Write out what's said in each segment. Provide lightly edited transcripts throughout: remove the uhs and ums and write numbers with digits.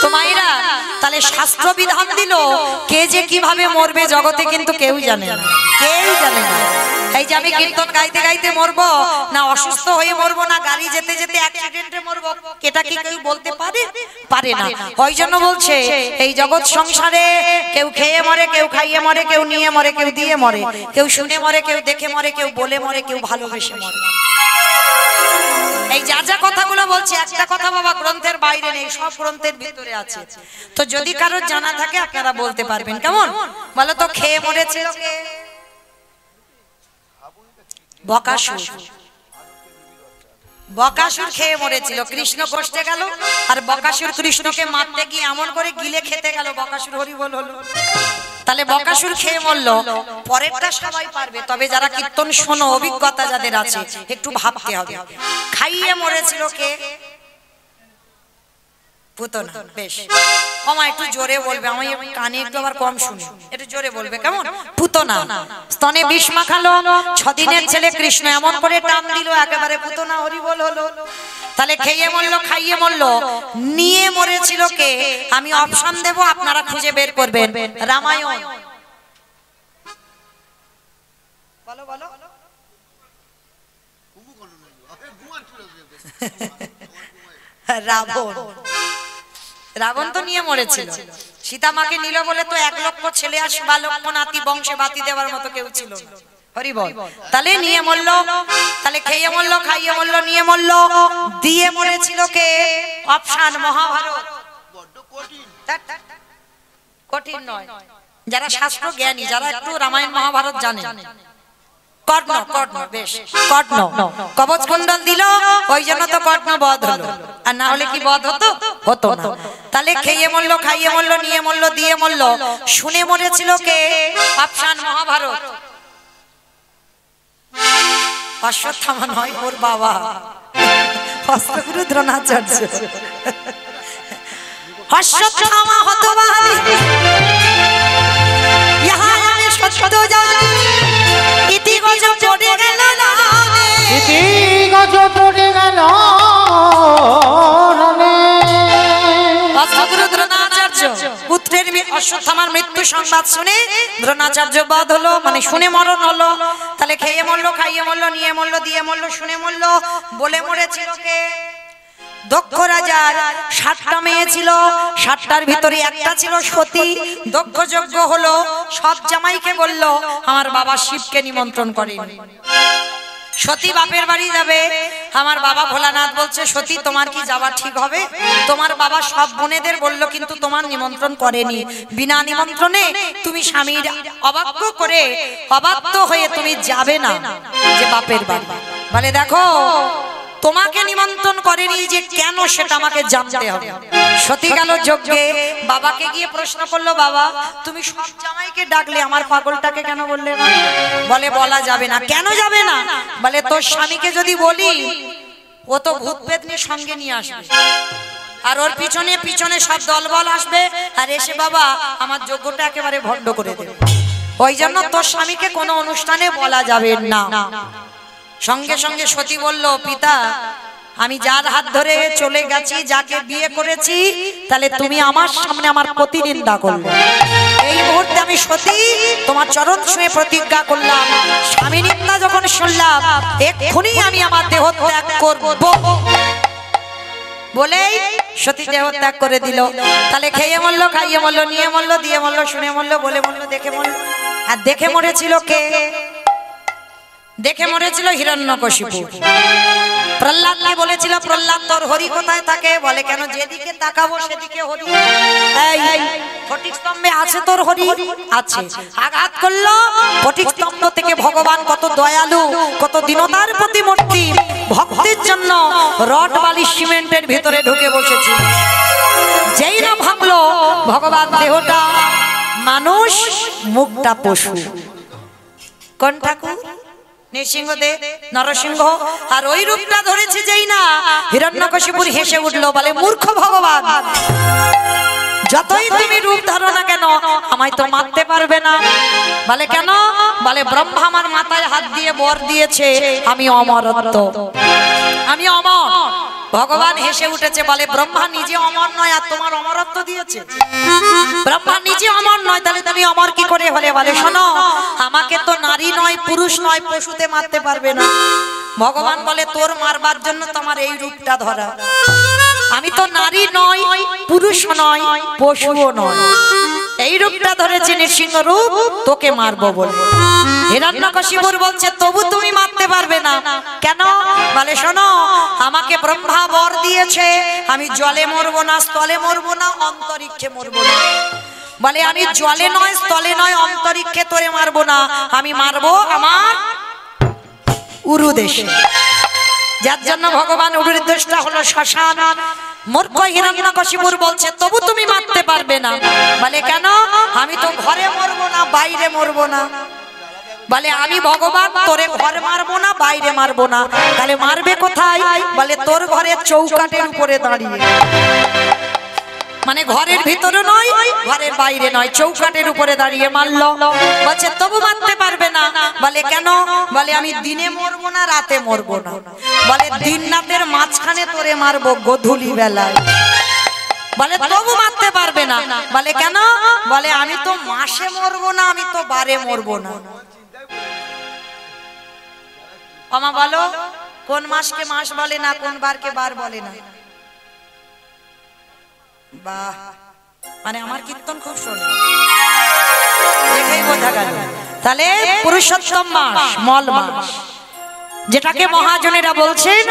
তো মায়েরা তাহলে শাস্ত্র বিধান দিল কে যে কিভাবে মরবে জগতে কিন্তু কেউ জানে না, কেউ জানে না। এই যে আমি কীর্তন গাইতে গাইতে মরবো না অসুস্থ হয়ে মরবো না গাড়ি যেতে যেতে অ্যাক্সিডেন্টে মরবো, এটা কি কেউ বলতে পারে? পারে না। ওই জন্য বলছে এই জগৎ সংসারে কেউ খেয়ে মরে, কেউ খাইয়ে মরে, কেউ নিয়ে মরে, কেউ দিয়ে মরে, কেউ শুনে মরে, কেউ দেখে মরে, কেউ বলে মরে, কেউ ভালোবেসে মরে। এই যা যা কথাগুলো বলছে একটা কথা বাবা গ্রন্থের বাইরে নেই, সব গ্রন্থের ভিতরে আছে। তো যদি কারোর জানা থাকে আপনারা বলতে পারবেন। কেমন বলো তো? খেয়ে মরেছিল কে? বকাসুর। বকাসুর খেয়ে মরেছিল। কৃষ্ণ কষ্টে গেল আর বকাসুর কৃষ্ণকে মারতে গিয়ে এমন করে গিলে খেতে গেল, বকাসুর হরি বল হলো। তাহলে বকাসুর খেয়ে মরল। পরেরটা সবাই পারবে, তবে যারা কীর্তন শোনো অভিজ্ঞতা যাদের আছে একটু ভাবতে হবে। খাইয়ে মরেছিল কে? পুতনা। বেশ মামা একটু জোরে বলবে, আমি কানে একটু আবার কম শুনি, একটু জোরে বলবে। কেমন? পুতনা। স্তনে বিষ মাখালো, 6 দিনের ছেলে কৃষ্ণ এমন করে টান দিল একেবারে পুতনা হরি বল হলো। তাহলে খেয়ে মরলো, খাইয়ে মরলো। নিয়ে মরেছিল কে? আমি অপশন দেব, আপনারা খুঁজে বের করবেন। রামায়ণ। বলো বলো। রাবণ। রাবণ তো নিয়ে মরেছিল। সীতা মাকে নিল বলে তো 1 লক্ষ ছেলে আর 12 লক্ষ নাতি বংশে বাতি দেওয়ার মতো কেউ ছিল না। হরি বল। তাহলে নিয়ে মরলো। তাহলে খেয়ে মরলো, খাইয়ে মরলো, নিয়ে মরলো। দিয়ে মরেছিল কে? অপশন মহাভারত। বড় কঠিন। কঠিন নয়, যারা শাস্ত্র জ্ঞানী, যারা একটু রামায়ণ মহাভারত জানে। কর্ণ। কর্ণ। বেশ কর্ণ কবচ কুণ্ডল দিল, ওই জন্য তো কর্ণ বধ হলো, আর না হলে কি বধ হতো? হতো না। তাহলে খেয়ে মরলো, খাইয়ে মরলো, নিয়ে মরলো, দিয়ে মরলো। শুনে মরেছিল কে? অপশন মহাভারত। অশ্বত্থামা নয়, ওর বাবা হস্তগুরু দ্রোণাচার্য। অশ্বত্থামা হতবাদী, ইহা আমি সত্য জানি, ইতি গজ পড়ে গেল রামে, ইতি গজ পড়ে গেল রামে। হস্তগুরু দ্রোণাচার্য পুত্রের অশ্বত্থামার মৃত্যু সংবাদ শুনে দ্রোণাচার্য বধ হলো, মানে শুনে মরণ হলো। তাহলে খেয়ে মরলো, খাইয়ে মরলো, নিয়ে মরলো, দিয়ে মরলো, শুনে মরলো। বলে মরেছিল কে? দক্ষ রাজার 7টা মেয়ে ছিল, 7টার ভিতরে একটা ছিল সতী। দক্ষ যজ্ঞ হলো, সব জামাইকে বলল আমার বাবা শিবকে নিমন্ত্রণ করেন। সতী বাপের বাড়ি যাবে, আমার বাবা ভোলানাথ বলছে সতী তোমার কি যাওয়া ঠিক হবে? তোমার বাবা সব বোনেদের বলল কিন্তু তোমার নিমন্ত্রণ করেনি, বিনা নিমন্ত্রণে তুমি স্বামীর অবাধ্য করে অবাধ্য হয়ে তুমি যাবে না যে বাপের বাড়ি। বলে দেখো তোমাকে নিমন্ত্রণ করেনি যে কেন সেটা আমাকে জানতে হবে। সতী গেল যজ্ঞে, বাবাকে গিয়ে প্রশ্ন করলো বাবা তুমি সব জামাইকে ডাকলে আমার পাগলটাকে কেন বললে না? বলে বলা যাবে না। কেন যাবে না? বলে তোর স্বামীকে যদি বলি ও তো ভূত পেতনি সঙ্গে নিয়ে আসবে, আর ওর পিছনে পিছনে সব দলবল আসবে, আর এসে বাবা আমার যজ্ঞটা একেবারে ভণ্ড করে দেবে। ওই জন্য তোর স্বামীকে কোনো অনুষ্ঠানে বলা যাবে না। সঙ্গে সঙ্গে সতী বলল পিতা আমি যার হাত ধরে চলে গেছি, যাকে বিয়ে করেছি, তাহলে তুমি আমার সামনে আমার প্রতিনিন্দা করলে। এই মুহূর্তে আমি সতী তোমার চরণ ছুঁয়ে প্রতিজ্ঞা করলাম, স্বামী নিন্দা যখন শুনলাম এক্ষুনি আমি আমার দেহ ত্যাগ করব। বলেই সতী দেহ ত্যাগ করে দিল। তাহলে খেয়ে মরলো, খাইয়ে মরলো, নিয়ে মরলো, দিয়ে মরলো, শুনে মরলো, বলে মরলো, দেখে মরলো। আর দেখে মরেছিল কে? দেখে মরেছিল হিরণ্যকশিপু। প্রহ্লাদকে বলেছিল প্রহ্লাদ তোর হরি কোথায় থাকে? বলে কেন যেদিকে তাকাবো সেদিকে হরি। এই ফটিক স্তম্ভে আছে তোর হরি? আছে। আঘাত করলো, ফটিক স্তম্ভ থেকে ভগবান কত দয়ালু, কত দীনতার প্রতিমূর্তি, ভক্তির জন্য রড বালি সিমেন্টের ভিতরে ঢুকে বসেছিল। যেই না ভাবলো ভগবান দেহটা মানুষ, মুখটা পশু। কোন ঠাকুর? নৃসিংহদেব, নরসিংহ। আর ওই রূপটা ধরেছে যেই না হিরণ্যকশিপুর হেসে উঠলো, বলে মূর্খ ভগবান যতই তুমি রূপ ধরো না কেন আমায় তো মারতে পারবে না। বলে কেন? বলে ব্রহ্মা আমার মাথায় হাত দিয়ে বর দিয়েছে আমি অমরত্ব, আমি অমর। ভগবান হেসে উঠেছে, বলে ব্রহ্মা নিজে অমর নয় আর তোমার অমরত্ব দিয়েছে? ব্রহ্মা নিজে অমর নয়, তাহলে তুমি অমর কি করে হলে? বলে শোনো, আমাকে তো নারী নয়, পুরুষ নয়, পশুতে মারতে পারবে না। ভগবান বলে তোর মারবার জন্য তোমার এই রূপটা ধরা। আমি তো নারী নয়, পুরুষ নয়, পশুও নয়, এই রূপটা ধরেছে নৃসিংহ রূপ, তোকে মারবো বলে। হিরণ্যকশিপুর বলছে তবু তুমি মারতে পারবে না কেন? বলে শোনো, আমাকে ব্রহ্মা বর দিয়েছে আমি জলে মরবো না, স্থলে মরবো না, অন্তরিক্ষে মরবো না। বলে আমি জলে নয়, স্থলে নয়, অন্তরিক্ষে তোরে মারবো না, আমি মারবো আমার উরু দেশে। যার জন্য ভগবান উরুর দেশটা হলো শ্মশান। মূর্খ হিরণ্যকশিপুর বলছে তবু তুমি মারতে পারবে না। বলে কেন? আমি তো ঘরে মরবো না, বাইরে মরবো না। বলে আমি ভগবান, তোরে ঘরে মারবো না, বাইরে মারবো না, তাহলে মারবে কোথায়? বলে তোর ঘরের চৌকাঠের উপরে দাঁড়িয়ে। মানে ঘরের ভিতরে নয়, ঘরের বাইরে নয়, চৌকাঠের উপরে দাঁড়িয়ে মারলো। বলছে তবু মারতে পারবে না। বলে কেন? বলে আমি দিনে মরবো না, রাতে মরবো না। বলে দিন রাতের মাঝখানে তোরে মারবো গোধূলি বেলায়। বলে তবু মারতে পারবে না। বলে কেন? বলে আমি তো মাসে মরবো না, আমি তো বারে মরবো না। আমা বলো কোন মাসকে মাস বলে না, কোন বারকে বার বলে না? বাহ, মানে আমার কীর্তন খুব শোনে, দেখেই বোঝা গেল। তাহলে পুরুষোত্তম মাস মল মাস, যেটাকে মহাজনেরা বলছেন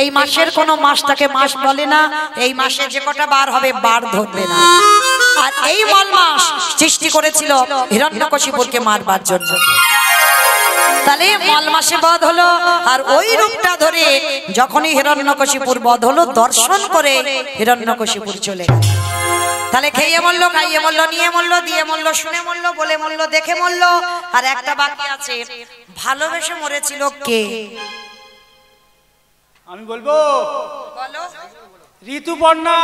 এই মাসের কোন মাসটাকে মাস বলে না, এই মাসে যে কটা বার হবে বার ধরবে না। আর এই মল মাস সৃষ্টি করেছিল হিরণ্যকশিপুরকে মারবার জন্য। তাহলে মল মাসে বধ হলো, আর ওই রূপটা ধরে যখনই হিরণ্যকশিপুর বধ হলো, দর্শন করে হিরণ্যকশিপুর চলে গেল। তাহলে খেয়ে মরলো, খাইয়ে মরলো, নিয়ে মরলো, দিয়ে মরলো, শুনে মরলো, বলে মরলো, দেখে মরলো। আর একটা বাকি আছে, ভালোবেসে মরেছিল কে? আমি বলবো, বলো। ঋতুপর্ণা।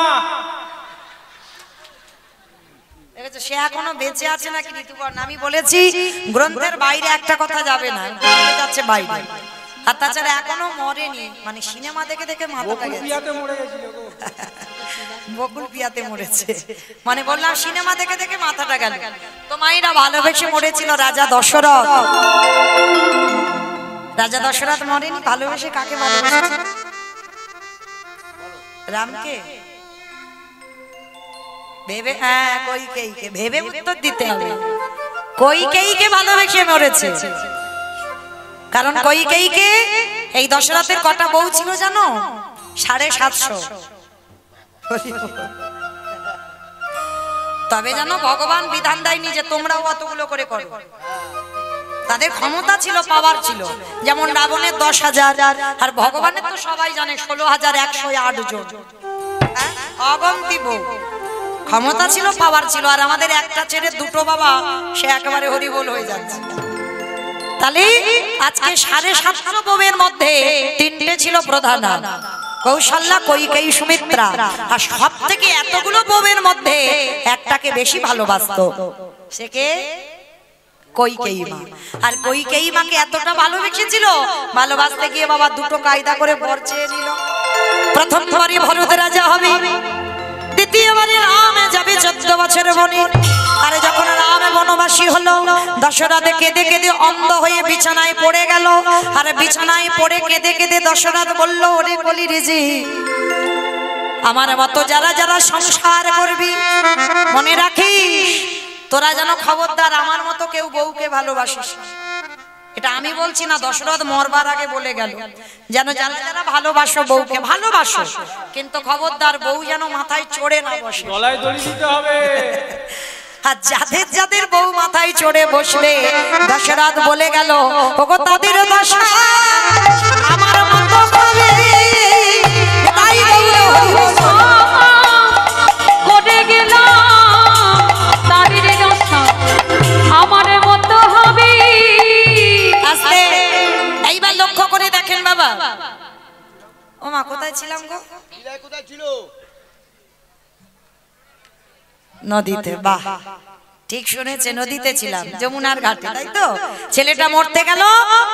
সে এখনো বেঁচে আছে নাকি ঋতুপর্ণা? আমি বলেছি গ্রন্থের বাইরে একটা কথা যাবে না, যাচ্ছে বাইরে। আর তাছাড়া এখনো মরেনি, মানে সিনেমা দেখে দেখে মাথাটা গেছে। বকুল পিয়াতে মরেছে, মানে বললাম সিনেমা দেখে দেখে মাথাটা গেল। তো মায়েরা ভালোবেসে মরেছিল রাজা দশরথ। রাজা দশরথ মরেনি, ভালোবেসে কাকে ভালোবেসেছে? রামকে। ভেবে, হ্যাঁ কইকেয়ীকে, ভেবে উত্তর দিতে হবে। কইকেয়ীকে ভালোবেসে মরেছে, কারণ কইকেয়ীকে এই দশরথের কটা বউ ছিল জানো? 750। তবে জানো ভগবান বিধান দেয়নি যে তোমরাও অতগুলো করে করো। তাদের ক্ষমতা ছিল, পাওয়ার ছিল। যেমন রাবণের 10,000, আর ভগবানের তো সবাই জানে 16,108 জন, অগন্তি বউ। ক্ষমতা ছিল, পাওয়ার ছিল। আর আমাদের একটা ছেড়ে দুটো বাবা, সে একেবারে হরিবোল হয়ে যাচ্ছে। তাহলে আজকে 750 বউয়ের মধ্যে 3টে ছিল প্রধান, কৌশল্যা, কইকেয়ী, সুমিত্রা। আর সব থেকে এতগুলো বউয়ের মধ্যে একটাকে বেশি ভালোবাসতো, সে কে? কইকেয়ী মা। আর কইকেয়ী মাকে এতটা ভালোবেসেছিল, ভালোবাসতে গিয়ে বাবা দুটো কায়দা করে বর চেয়ে নিল। প্রথমবারই ভরত রাজা হবে, দ্বিতীয়বারে রামে যাবে 14 বছর বনে। আর যখন রাম বনবাসী হলো, দশরথ কেঁদে কেঁদে অন্ধ হয়ে বিছানায় পড়ে গেল। আর বিছানায় পড়ে কেঁদে কেঁদে দশরথ বলল, ওরে কলির জি, আমার মতো যারা যারা সংসার করবি মনে রাখিস, তোরা যেন খবরদার আমার মতো কেউ বউকে ভালোবাসিস। এটা আমি বলছি না, দশরথ মরবার আগে বলে গেল, যেন যারা যারা ভালোবাসো বউকে ভালোবাসো, কিন্তু খবরদার বউ যেন মাথায় চড়ে না বসে, গলায় দড়ি দিতে হবে। আর যাদের যাদের বউ মাথায় চড়ে বসবে, দশরথ বলে গেল, ওগো তাদের দশা আমার মতো হবে। তাই করে গেলাম তাদের দশা আমার মতো হবে। আস্তে, এইবার লক্ষ্য করে দেখেন বাবা। ও মা, কোথায় ছিলাম গো? কোথায় ছিল? নদীতে। বাহ, ঠিক শুনেছে, নদীতে ছিলাম, যমুনার ঘাটে, তাই তো? ছেলেটা মরতে গেল,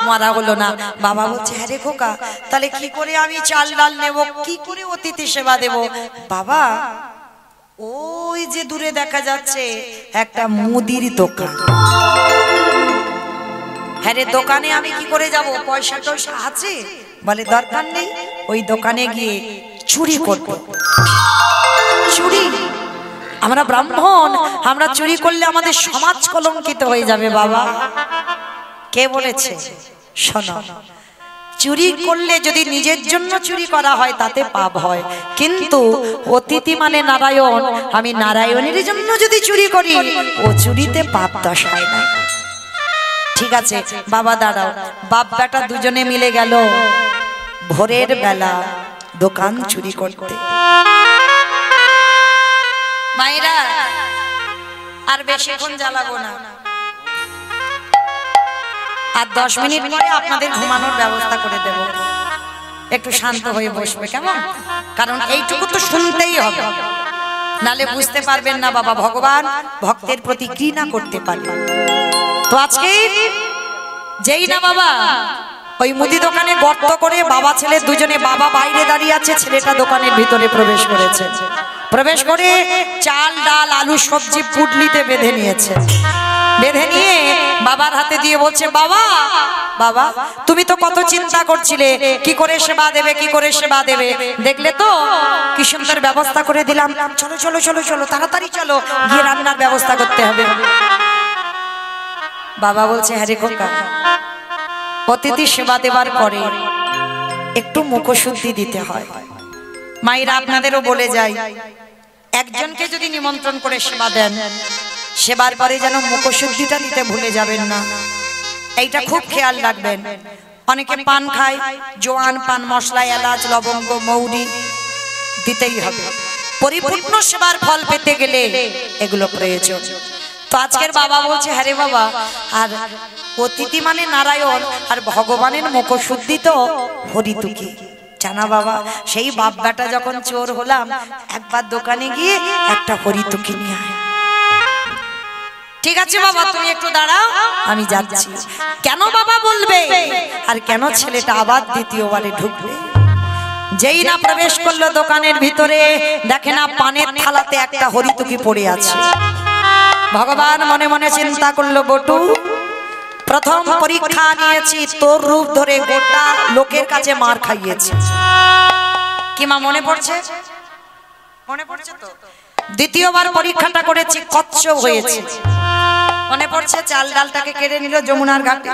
মরা হলো না। বাবা বলছে, হ্যাঁ রে খোকা, তাহলে কি করে আমি চাল ডাল নেব, কি করে অতিথি সেবা দেব? বাবা, ওই ওই যে দূরে দেখা যাচ্ছে একটা মুদির দোকান। হ্যাঁ রে, দোকানে আমি কি করে যাব? পয়সা টয়সা আছে? বলে দরকার নেই, ওই দোকানে গিয়ে চুরি করব। চুরি? আমরা ব্রাহ্মণ, আমরা চুরি করলে আমাদের সমাজ কলঙ্কিত হয়ে যাবে বাবা। কে বলেছে? শোনো, চুরি করলে যদি নিজের জন্য চুরি করা হয় তাতে পাপ হয়, কিন্তু অতিথি মানে নারায়ণ, আমি নারায়ণের জন্য যদি চুরি করি ও চুরিতে পাপ দশায় না। ঠিক আছে বাবা দাঁড়াও। বাপ বেটা দুজনে মিলে গেল ভোরের বেলা দোকান চুরি করতে। মায়েরা আর বেশিক্ষণ জ্বালাবো না, আর 10 মিনিট পরে আপনাদের ঘুমানোর ব্যবস্থা করে দেব। একটু শান্ত হয়ে বসবে কেমন? কারণ এইটুকু তো শুনতেই হবে, নালে বুঝতে পারবেন না বাবা ভগবান ভক্তের প্রতি ঘৃণা করতে পারে। তো আজকে যেই না বাবা ওই মুদি দোকানে গর্ত করে বাবা ছেলে দুজনে, বাবা বাইরে দাঁড়িয়ে আছে, ছেলেটা দোকানের ভিতরে প্রবেশ করেছে। প্রবেশ করে চাল ডাল আলু সবজি পুটলিতে বেঁধে নিয়েছে। বেঁধে নিয়ে বাবার হাতে দিয়ে বলছে, বাবা বাবা তুমি তো কত চিন্তা করছিলে কি করে সেবা দেবে, কি করে সেবা দেবে, দেখলে তো কি সুন্দর ব্যবস্থা করে দিলাম। চলো চলো চলো চলো তাড়াতাড়ি চলো, গিয়ে রান্নার ব্যবস্থা করতে হবে। বাবা বলছে, হ্যাঁ রে খোকা, অতিথি সেবা দেবার পরে একটু মুখশুদ্ধি দিতে হয়। মায়েরা আপনাদেরও বলে যায়, একজনকে যদি নিমন্ত্রণ করে সেবা দেন, সেবার পরে যেন মুখশুদ্ধিটা দিতে ভুলে যাবেন না, এইটা খুব খেয়াল রাখবেন। অনেকে পান খায়, জোয়ান পান মশলা এলাচ লবঙ্গ মৌরি দিতেই হবে। পরিপূর্ণ সেবার ফল পেতে গেলে এগুলো প্রয়োজন। তো আজকের বাবা বলছে, হ্যাঁ রে বাবা, আর অতিথি মানে নারায়ণ, আর ভগবানের মুখশুদ্ধি তো হরিতুকি জানা বাবা। সেই বাপ বেটা যখন চোর হলাম, একবার দোকানে গিয়ে একটা হরিতুকি নিয়ে আয়। ঠিক আছে বাবা তুমি একটু দাঁড়াও, আমি যাচ্ছি। কেন বাবা বলবে, আর কেন ছেলেটা আবার দ্বিতীয়বারে ঢুকবে? যেই না প্রবেশ করলো দোকানের ভিতরে, দেখে না পানের থালাতে একটা হরিতুকি পড়ে আছে। ভগবান মনে মনে চিন্তা করলো, বটু প্রথম পরীক্ষা নিয়েছি, তোর রূপ ধরে গোটা লোকের কাছে মার খাইয়েছি। কি মা মনে পড়ছে? মনে পড়ছে তো? দ্বিতীয়বার পরীক্ষাটা করেছি, কচ্ছপ হয়েছে। মনে পড়ছে? চাল ডালটাকে কেড়ে নিল যমুনার ঘাটে।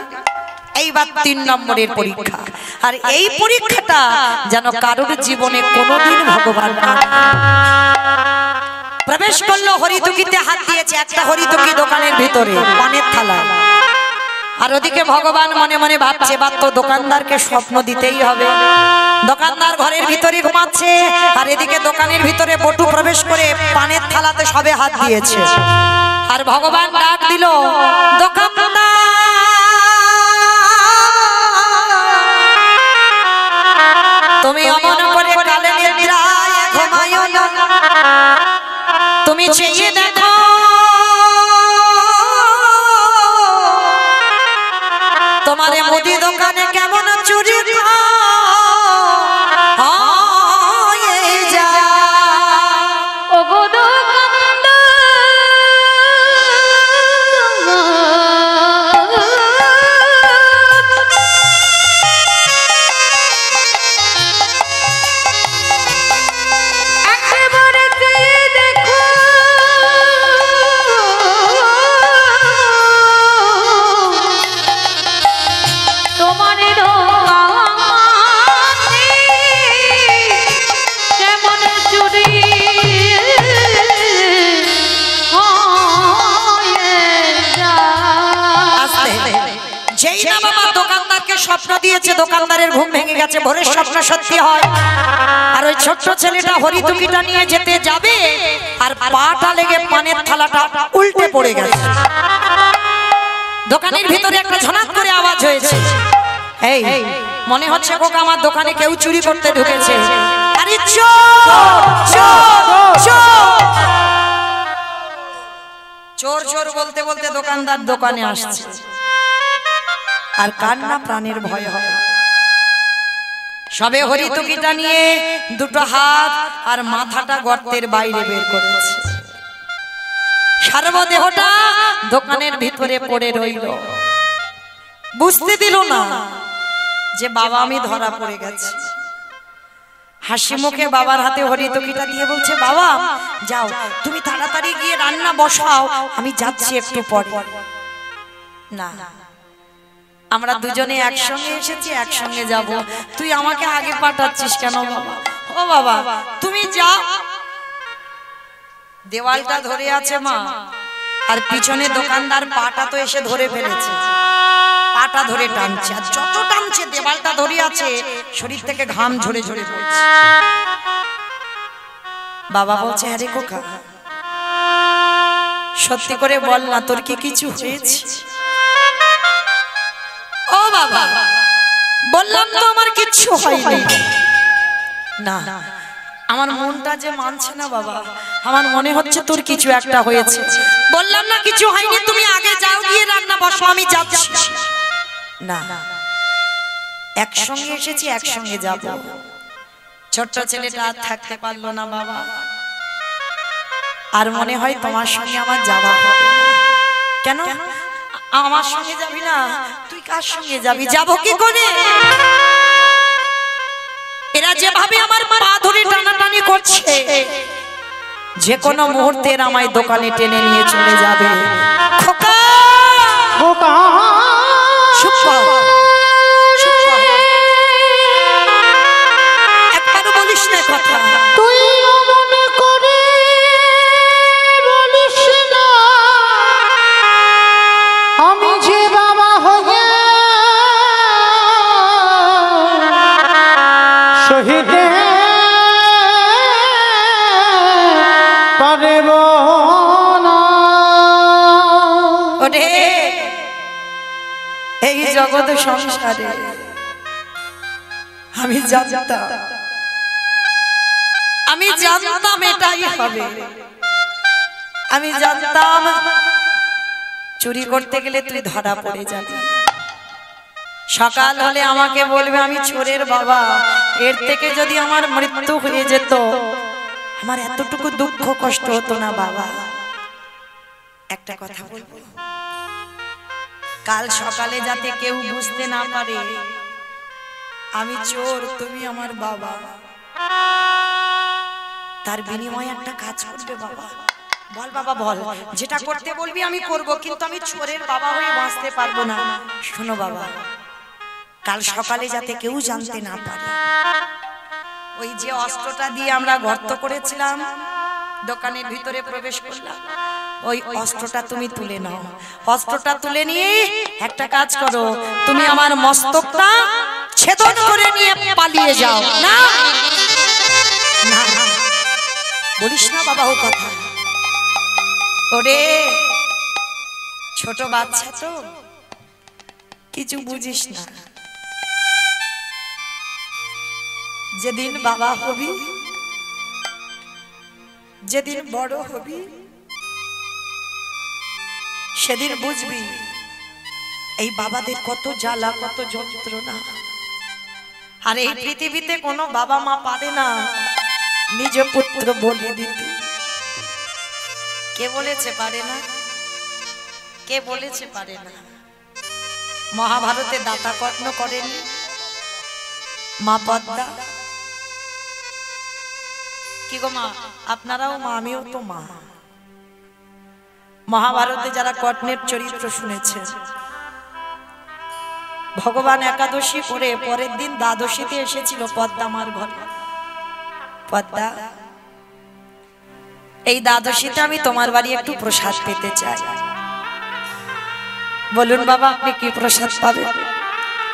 এইবার 3 নম্বরের পরীক্ষা, আর এই পরীক্ষাটা যেন কারোর জীবনে কোনোদিন ভগবান না। প্রবেশ করলো, হরিতুকিতে হাত দিয়েছে, একটা হরিতুকি দোকানের ভিতরে পানের থালা। আর ওদিকে ভগবান মনে মনে ভাবছে, বা তো দোকানদারকে স্বপ্ন দিতেই হবে। দোকানদার ঘরের ভিতরে ঘুমাচ্ছে, আর এদিকে দোকানের ভিতরে বটু প্রবেশ করে পানের থালাতে সবে হাত দিয়েছে। আর ভগবান ডাক দিল, দোকানদার তুমি অমন করে কালে নিদ্রায় ঘুমায়ো না, তুমি চেয়ে দেখো তোমার মুদি দোকানে কেমন চুরি হয়ে যায়। ওগো দোকানদার, একেবারে চেয়ে দেখো তোমার দোকানে কেমন চুরি হয়ে যায়। যেই না বাবা দোকানদারকে স্বপ্ন দিয়েছে, দোকানদারের ঘুম ভেঙে গেছে, ভোরের স্বপ্ন সত্যি হয়। আর ওই ছোট্ট ছেলেটা হরিতুকিটা নিয়ে যেতে যাবে, আর পাটা লেগে পানের থালাটা উল্টে পড়ে গেছে। দোকানের ভিতরে একটা ঝনাত করে আওয়াজ হয়েছে, এই মনে হচ্ছে কোকা আমার দোকানে কেউ চুরি করতে ঢুকেছে। আরে চোর চোর চোর চোর চোর বলতে বলতে দোকানদার দোকানে আসছে, আর কান্না প্রাণের ভয় হয়। সবে হরিতুকিটা নিয়ে দুটো হাত আর মাথাটা গর্তের বাইরে বের করেছে। সর্বদেহটা দোকানের ভিতরে পড়ে রইল, বুঝতে দিল না যে বাবা আমি ধরা পড়ে গেছি। হাসি মুখে বাবার হাতে হরিতকিটা দিয়ে বলছে, বাবা যাও তুমি তাড়াতাড়ি গিয়ে রান্না বসাও, আমি যাচ্ছি একটু পরে। না, আমরা দুজনে একসঙ্গে এসেছি, একসঙ্গে যাব, তুই আমাকে আগে পাঠাচ্ছিস কেন বাবা? ও বাবা তুমি যাও। দেওয়ালটা ধরে আছে মা, আর পিছনে দোকানদার পাটা তো এসে ধরে ফেলেছে, পাটা ধরে টানছে, আর যত টানছে দেওয়ালটা ধরে আছে, শরীর থেকে ঘাম ঝরে ঝরে পড়ছে। বাবা বলছে, আরে কোকা সত্যি করে বল না, তোর কি কিছু হয়েছে? ও বাবা বললাম তো আমার কিচ্ছু হয়নি। না, আমার মনটা যে মানছে না বাবা, আমার মনে হচ্ছে তোর কিছু একটা হয়েছে। বললাম না কিছু হয়নি, তুমি আগে যাও, গিয়ে রান্না বসো, আমি যাচ্ছি। না, একসঙ্গে এসেছি, একসঙ্গে যাব। ছোট্ট ছেলেটা আর থাকতে পারলো না বাবা, আর মনে হয় তোমার সঙ্গে আমার যাওয়া হবে না। কেন আমার সঙ্গে যাবি না? তুই কার সঙ্গে যাবি? যাবো কি করে? এরা যেভাবে আমার পা ধরে টানাটানি করছে, যে কোনো মুহূর্তে আমায় দোকানে টেনে নিয়ে চলে যাবে। খোকা খোকা চুপ কর, চুপ কর, একবারও বলিস না কথা। তুই মনে করে বলিস না আমি যে বাবা হয়ে শহীদে পারব না। ওরে এই জগৎ সংসারে আমি জানতাম, আমি জানতাম এটাই হবে। আমি জানতাম চুরি করতে গেলে তুই ধরা পড়ে যাবি, সকাল হলে আমাকে বলবে আমি চোরের বাবা। এর থেকে যদি আমার মৃত্যু হয়ে যেত, আমার এতটুকু দুঃখ কষ্ট হতো না বাবা। একটা কথা বলবো, কাল সকালে যাতে কেউ বুঝতে না পারে আমি চোর, তুমি আমার বাবা, তার বিনিময়ে একটা কাজ করবে বাবা। বল বাবা বল, যেটা করতে বলবি আমি করব, কিন্তু আমি চোরের বাবা হয়ে বাঁচতে পারবো না। শোনো বাবা, কাল সকালে যাতে কেউ জানতে না পারে, ওই যে অস্ত্রটা দিয়ে আমরা গর্ত করেছিলাম, দোকানের ভিতরে প্রবেশ করলাম, ওই অস্ত্রটা তুমি তুলে নাও। অস্ত্রটা তুলে নিয়ে একটা কাজ করো, তুমি আমার মস্তকটা ছেদন করে নিয়ে পালিয়ে যাও। না না না, বলিস না বাবা ও কথা। ওরে ছোট বাচ্চা তো, কিছু বুঝিস না। যেদিন বাবা হবি, যেদিন বড় হবি, সেদিন বুঝবি এই বাবাদের কত জ্বালা, কত যন্ত্রণা। আর এই পৃথিবীতে কোনো বাবা মা পারে না নিজ পুত্র বলে দিতে। কে বলেছে পারে না? কে বলেছে পারে না? মহাভারতে দাতা কর্ণ করেনি মা পদ্মা? কি গো মা, আপনারাও মা, আমিও তো মা। মহাভারতে যারা কর্ণের চরিত্র শুনেছেন, ভগবান একাদশী করে পরের দিন দ্বাদশীতে এসেছিল পদ্মা মার ঘরে। পদ্মা, এই দ্বাদশীতে আমি তোমার বাড়ি একটু প্রসাদ পেতে চাই। বলুন বাবা আপনি কি প্রসাদ পাবেন?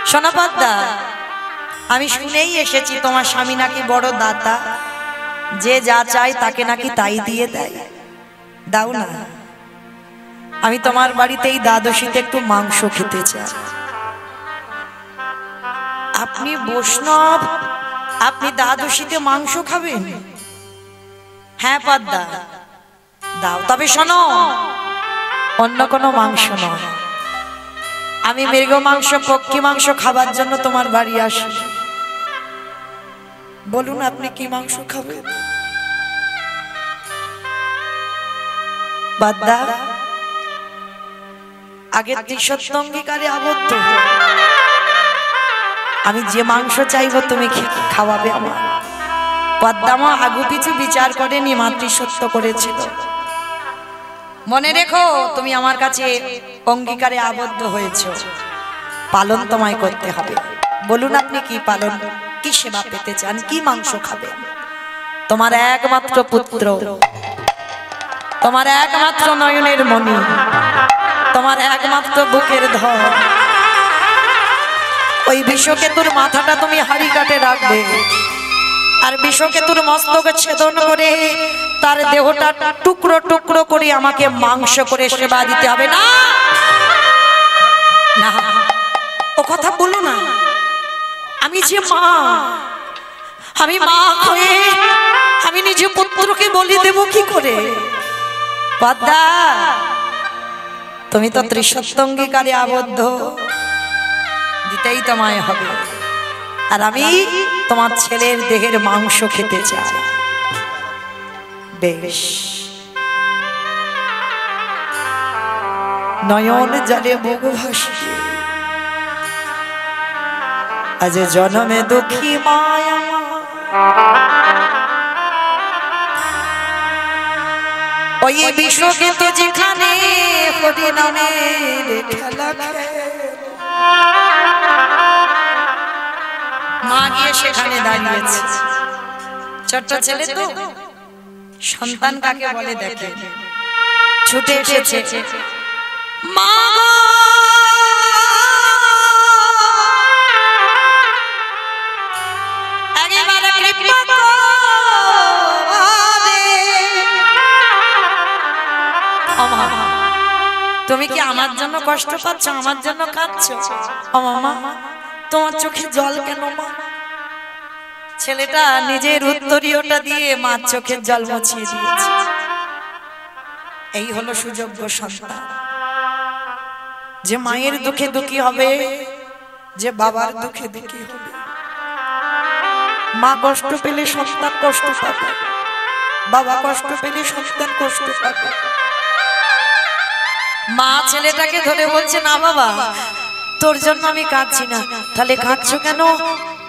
শোনা পদ্মা, আমি শুনেই এসেছি তোমার স্বামী নাকি বড় দাতা, যে যা চায় তাকে নাকি তাই দিয়ে দেয়। দাও না, আমি তোমার বাড়িতে এই দ্বাদশীতে একটু মাংস খেতে চাই। আপনি বৈষ্ণব, আপনি দ্বাদশীতে মাংস খাবেন? হ্যাঁ পদ্মা, দাও। তবে শোনো, অন্য কোনো মাংস নয়, আমি মৃগ মাংস, পক্ষী মাংস খাবার জন্য তোমার বাড়ি আসি। বলুন আপনি কি মাংস খাবেন? বাদ্দা আগে ত্রিসত্য অঙ্গীকারে আবদ্ধ। আমি যে মাংস চাইবো তুমি খাওয়াবে আমার। পদ্মামা আগু পিছু বিচার করেনি, মাতৃসত্য করেছিল। মনে রেখো তুমি আমার কাছে অঙ্গীকারে আবদ্ধ হয়েছো, পালন তোমায় করতে হবে। বলুন আপনি কি পালন, কি সেবা পেতে চান, কি মাংস খাবে? তোমার একমাত্র পুত্র, তোমার একমাত্র নয়নের মণি, তোমার একমাত্র বুকের ধর, ওই বিষকেতুর মাথাটা তুমি হাড়ি কাটে রাখবে। আর বিষকেতুর মস্তকে ছেদন করে তার দেহটা টুকরো টুকরো করে আমাকে মাংস করে সেবা দিতে হবে। না না, ও কথা বলো না। আমি যে মা, আমি মা হয়ে আমি নিজে পুত্রকে বলি দেব কি করে? পদ্মা তুমি তো ত্রিসত্য অঙ্গীকারে আবদ্ধ, দিতেই তোমায় হবে। আর আমি তোমার ছেলের দেহের মাংস খেতে চাই। বেশ, নয়ন জলে মুখ ভাসিয়ে আজ জনমে দুঃখী মায়া, ওই বিশ্বকে তো যেখানে হরি নামের খেলা খেলে, মা গিয়ে সেখানে দাঁড়িয়েছে। ছোট্ট ছেলে তো, সন্তান কাকে বলে দেখে, ছুটে এসেছে। মা তুমি কি আমার জন্য কষ্ট পাচ্ছ, আমার জন্য কাঁদছো? ও মামা, তোমার চোখে জল কেন মা? ছেলেটা নিজের উত্তরীয়টা দিয়ে মার চোখের জল মুছিয়ে দিয়েছে। এই হলো সুযোগ্য সন্তান, যে মায়ের দুঃখে দুঃখী হবে, যে বাবার দুঃখে দুঃখী হবে। মা কষ্ট পেলে সন্তান কষ্ট পাবে, বাবা কষ্ট পেলে সন্তান কষ্ট পাবে। মা ছেলেটাকে ধরে বলছে, না বাবা, তোর জন্য আমি কাঁদছি না। তাহলে কাঁদছো কেন?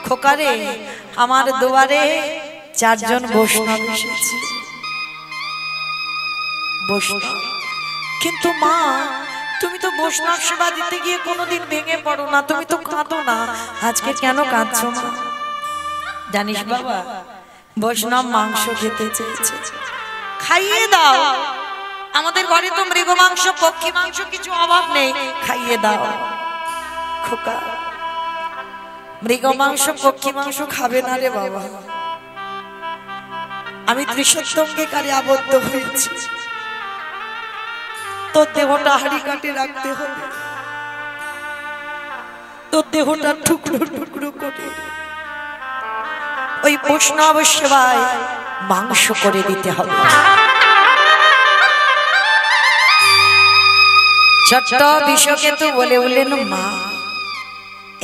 খোকারে, আমার দুয়ারে চারজন বৈষ্ণব এসেছে। বৈষ্ণব? কিন্তু মা, তুমি তো বৈষ্ণব সেবা দিতে গিয়ে কোনোদিন ভেঙে পড়ো না, তুমি তো কাঁদো না, আজকে কেন কাঁদছো মা? জানিস বাবা, বৈষ্ণব মাংস খেতে চেয়েছে, খাইয়ে দাও। আমাদের ঘরে তো মৃগ মাংস, পক্ষী মাংস কিছু অভাব নেই, খাইয়ে দাও। খোকা, মৃগ মাংস পক্ষী মাংস খাবে না রে বাবা। আমি ত্রিসত্য অঙ্গীকারে আবদ্ধ হয়েছি, তোর দেহটা হাড়ি কাটে রাখতে হবে, তোর দেহটা টুকরো টুকরো করে ওই বৈষ্ণব সেবায় মাংস করে দিতে হবে। ছোট্ট বিষকেতু বলে উঠলেন, মা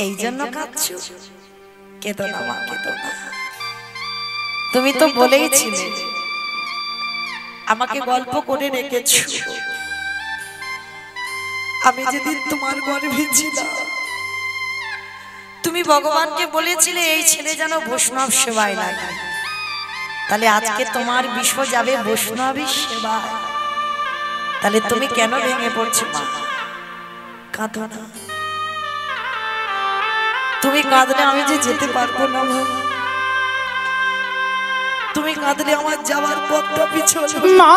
এই জন্য কাঁদছো? কেঁদো না মা, কেঁদো না। তুমি তো বলেইছিলে, আমাকে গল্প করে রেখেছো। আমি যেদিন তোমার গর্ভে ছিলাম, তুমি ভগবানকে বলেছিলে এই ছেলে যেন বৈষ্ণব সেবায় লাগে। তাহলে আজকে তোমার বিষ যাবে বৈষ্ণবী সেবায়। তাহলে তুমি কেন ভেঙে পড়ছো মা? কাঁদো না। তুমি কাঁদলে আমি যে যেতে পারবো না মা, তুমি কাঁদলে আমার যাওয়ার পথটা পিছনে। মা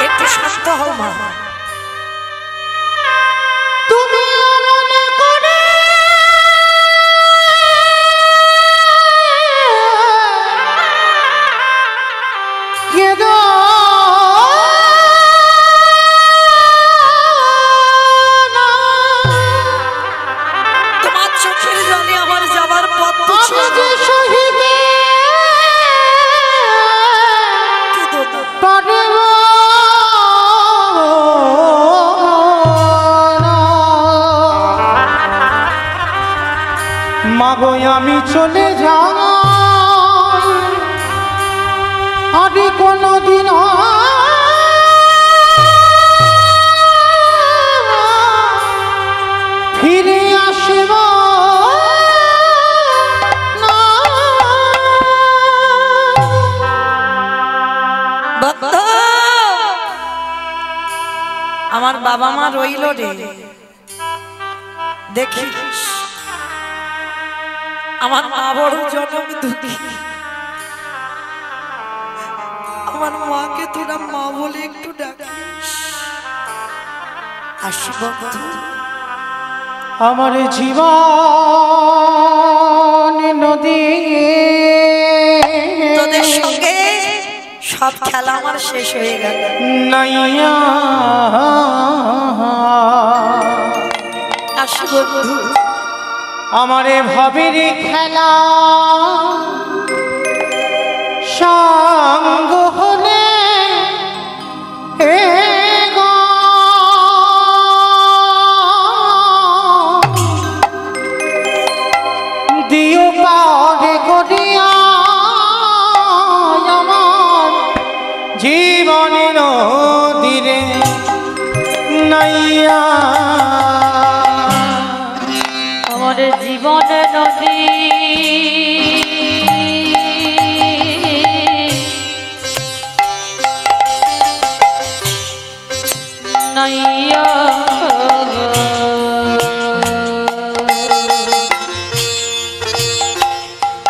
একটু শান্ত হও মা। তুমি মনে করে কেঁদো তোমার চোখের মাগো আমি চলে যাই আরে কোনদিন ফিরে আসব না। আমার বাবা মা রইল রে, দেখিস আমার মা বড় জনম দুঃখী, আমার মাকে তোরা মা বলে একটু ডাকিস। আসি বন্ধু, আমার জীবন নদী তোদের সঙ্গে সব খেলা আমার শেষ হয়ে গেল। নাইয়া আসি বন্ধু, আমারে ভাবের খেলা সঙ্গ হলে এ গো দিও পারে করিয়া আমার জীবনের নদীরে নাইয়া আমার জীবনে নদী নাইয়া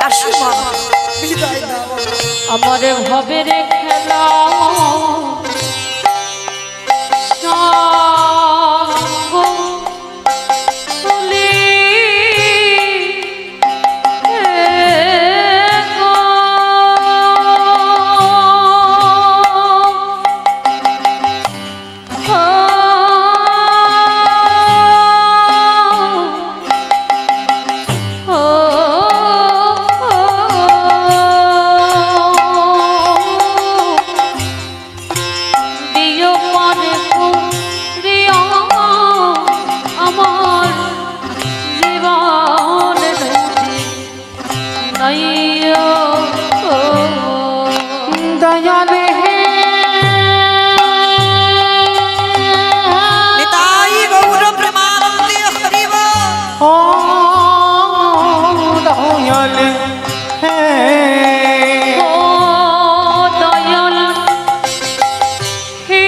আসি মা, বিদায় দাও। আমার ভবের খেলা দয়ালে নিতাই গৌর প্রেমানন্দে হরি বল। ও দয়ালে হে দয়াল হে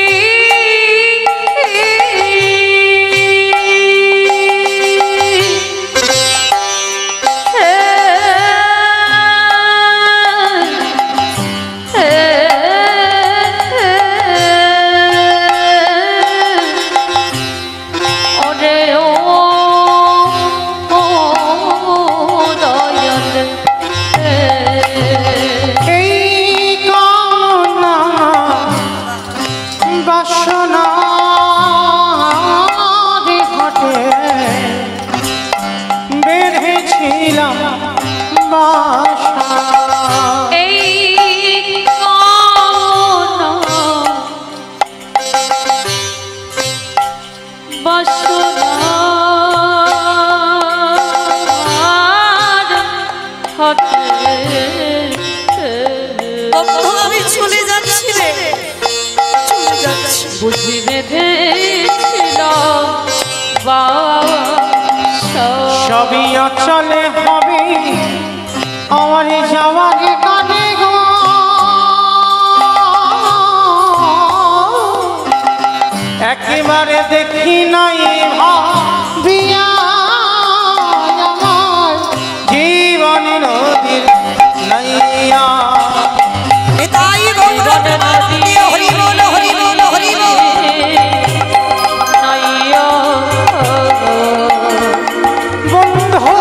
আমি চলে যাচ্ছি রে, চলে যাচ্ছি। বুঝি বেঁধেছিল সবই অচলে হবে আমার যাওয়ার কানে গো একেবারে দেখি নাই ভাবিয়া আমার জীবন নদীর নাইয়া নিতাই গৌর প্রেমানন্দে হরি বল, হরি বল, হরি বল। বন্ধু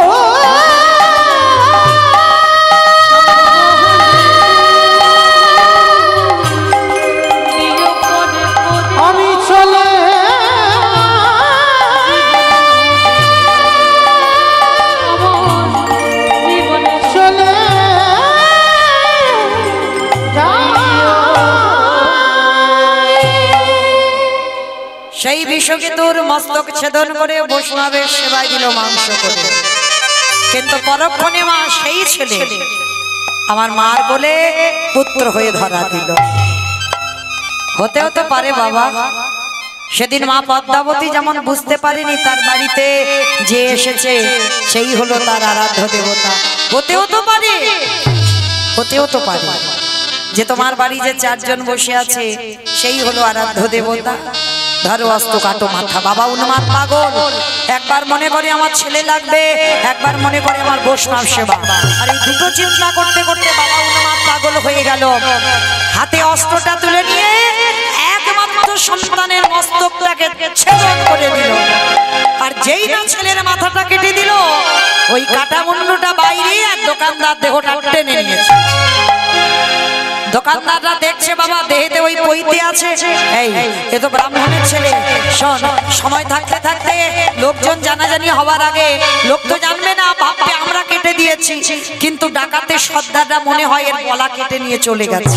আমি চলে চলে সেই বিষকে তোর মস্তক ছেদন করে বৈষ্ণবের সেবায় দিল মাংস করে। কিন্তু পরক্ষণে মা সেই ছেলে আমার মার বলে পুত্র হয়ে ধরা দিল। হতে হতে পারে বাবা, সেদিন মা পদ্মাবতী যেমন বুঝতে পারেনি তার বাড়িতে যে এসেছে সেই হলো তার আরাধ্য দেবতা। হতেও তো পারে, হতেও তো পারে যে তোমার বাড়ি যে চারজন বসে আছে সেই হলো আরাধ্য দেবতা। ধরো অস্ত কাটো মাথা। বাবা উন্মাদ পাগল, একবার মনে করে আমার ছেলে লাগবে, একবার মনে করে আমার বৈষ্ণব সেবা। আর এই দুটো চিন্তা করতে করতে বাবা উন্মাদ পাগল হয়ে গেল। হাতে অস্ত্রটা তুলে নিয়ে একমাত্র সন্তানের মস্তকটাকে ছেদন করে দিল। আর যেই না ছেলের মাথাটা কেটে দিল, ওই কাটা মুন্ডুটা বাইরে আর দোকানদার দেহটা টেনে নিয়েছে। দোকানদাররা দেখছে বাবা দেহেতে ওই পইতে আছে, এই এ তো ব্রাহ্মণের ছেলে। শোন, সময় থাকতে থাকতে লোকজন জানাজানি হওয়ার আগে লোক তো জানবে না, ভাববে আমরা কেটে দিয়েছি, কিন্তু ডাকাতের সর্দাররা মনে হয় এর গলা কেটে নিয়ে চলে গেছে।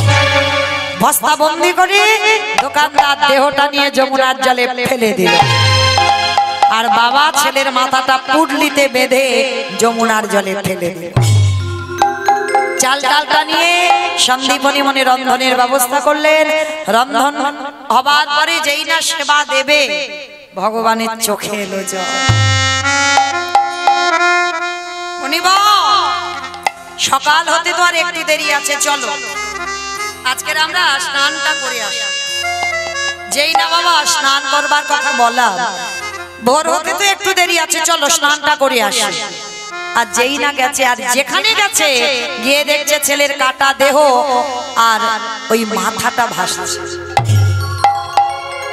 বস্তা বন্দি করে দোকানদার দেহটা নিয়ে যমুনার জলে ফেলে দিল। আর বাবা ছেলের মাথাটা পুডলিতে বেঁধে যমুনার জলে ফেলে দিল। চাল ডালটা নিয়ে সন্দীপনী মনে রন্ধনের ব্যবস্থা করলেন। রন্ধন হবার পরে যেই না সেবা দেবে, ভগবানের চোখে এলো জল। সকাল হতে তো আর একটু দেরি আছে, চলো আজকের আমরা স্নানটা করে আসি। যেই না বাবা স্নান করবার কথা বলা, ভোর হতে তো একটু দেরি আছে, চলো স্নানটা করে আসি। আর যেই না গেছে, আর যেখানে গেছে গিয়ে দেখছে ছেলের কাটা দেহ আর ওই মাথাটা ভাসছে।